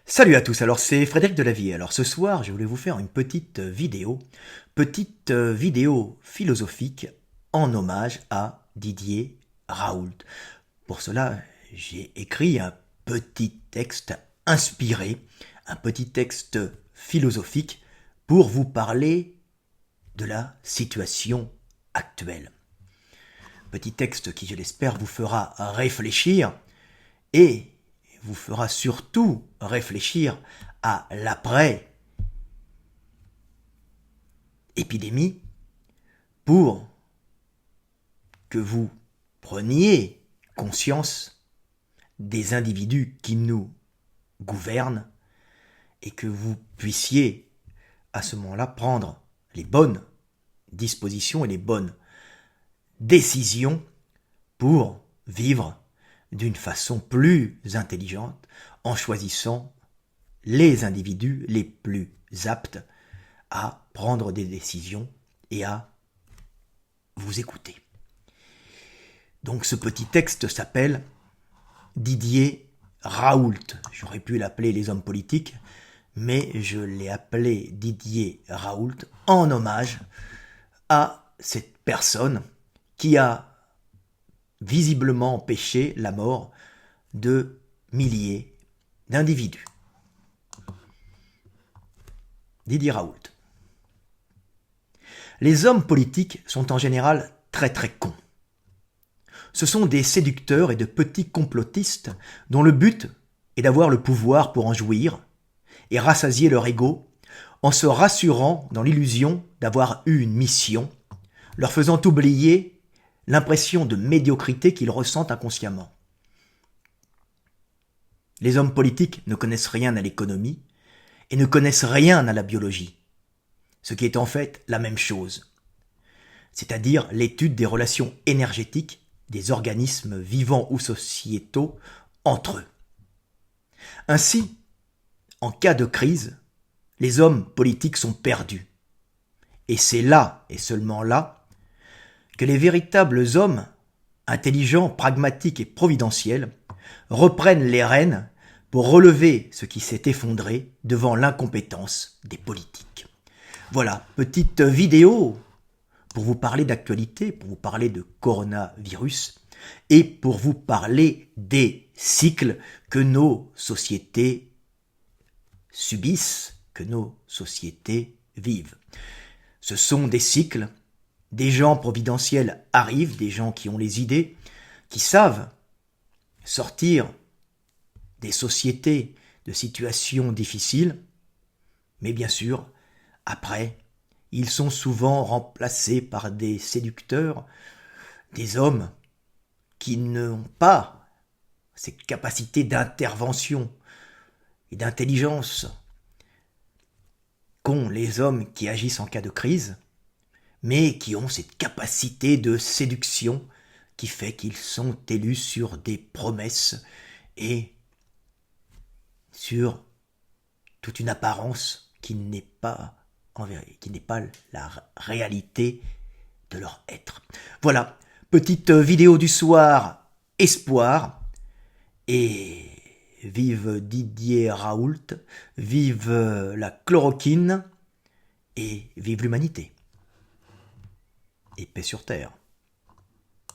Salut à tous, alors c'est Frédéric Delavier. Alors ce soir, je voulais vous faire une petite vidéo philosophique en hommage à Didier Raoult. Pour cela, j'ai écrit un petit texte inspiré, un petit texte philosophique pour vous parler de la situation actuelle. Petit texte qui, je l'espère, vous fera réfléchir et vous fera surtout réfléchir à l'après-épidémie pour que vous preniez conscience des individus qui nous gouvernent et que vous puissiez à ce moment-là prendre les bonnes dispositions et les bonnes décisions pour vivre d'une façon plus intelligente en choisissant les individus les plus aptes à prendre des décisions et à vous écouter. Donc ce petit texte s'appelle Didier Raoult. J'aurais pu l'appeler les hommes politiques, mais je l'ai appelé Didier Raoult en hommage à cette personne qui a visiblement empêché la mort de milliers d'individus. Didier Raoult. Les hommes politiques sont en général très cons. Ce sont des séducteurs et de petits complotistes dont le but est d'avoir le pouvoir pour en jouir et rassasier leur ego en se rassurant dans l'illusion d'avoir eu une mission, leur faisant oublier l'impression de médiocrité qu'ils ressentent inconsciemment. Les hommes politiques ne connaissent rien à l'économie et ne connaissent rien à la biologie, ce qui est en fait la même chose, c'est-à-dire l'étude des relations énergétiques des organismes vivants ou sociétaux entre eux. Ainsi, en cas de crise, les hommes politiques sont perdus. Et c'est là, et seulement là, que les véritables hommes, intelligents, pragmatiques et providentiels, reprennent les rênes pour relever ce qui s'est effondré devant l'incompétence des politiques. Voilà, petite vidéo pour vous parler d'actualité, pour vous parler de coronavirus et pour vous parler des cycles que nos sociétés subissent, que nos sociétés vivent. Ce sont des cycles, des gens providentiels arrivent, des gens qui ont les idées, qui savent sortir des sociétés de situations difficiles, mais bien sûr, après, ils sont souvent remplacés par des séducteurs, des hommes qui n'ont pas cette capacité d'intervention et d'intelligence qu'ont les hommes qui agissent en cas de crise, mais qui ont cette capacité de séduction qui fait qu'ils sont élus sur des promesses et sur toute une apparence qui n'est pas la réalité de leur être. Voilà, petite vidéo du soir, espoir, et vive Didier Raoult, vive la chloroquine, et vive l'humanité. Et paix sur terre.